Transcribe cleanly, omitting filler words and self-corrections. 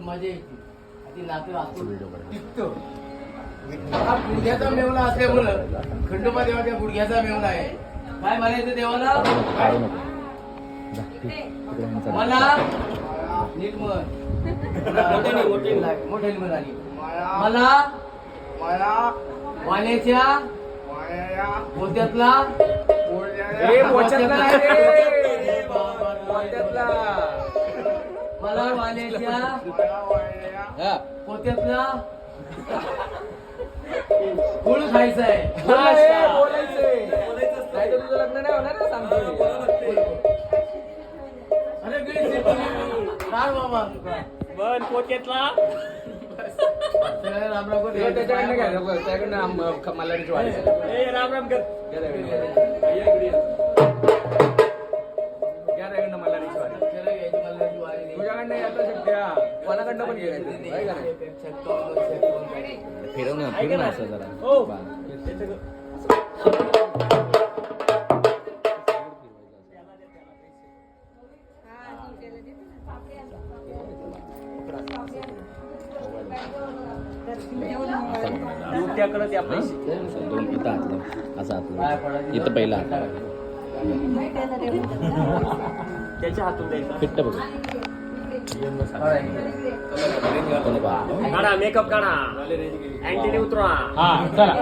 मजा येते ती नातू टिकतो. हा गुडघ्याचा मेवला असल्यामुळं खंडोबा देवाच्या गुडघ्याचा मेवला आहे. काय म्हणायचं देवाला? मला नीट मोठ्याने म्हणाली मला वाण्याच्या पोत्यातला मला वाण्याच्या पोत्यातला गुळ खायचा आहे. तुझं लग्न नाही होणार ना सांगतो. अरे काय बाबा बन पोत्यातला त्याच्याकडनं घ्या, त्याकडनं मल्हारीची वाडी. राम राम कर घ्या त्याकडनं मल्हारीची वाडी. तुझ्याकडनं यायला शक्य कोणाकडनं पण घ्यायचं. फिरव ना असं जरा. हो त्याकडे द्या पैसे. दोन इथं हातलं असं हातलं इथं पहिला हात त्याच्या हातून द्यायचा. फिट्ट बघ काढा मेकअप काढा अँटीने उतरा. हा चला.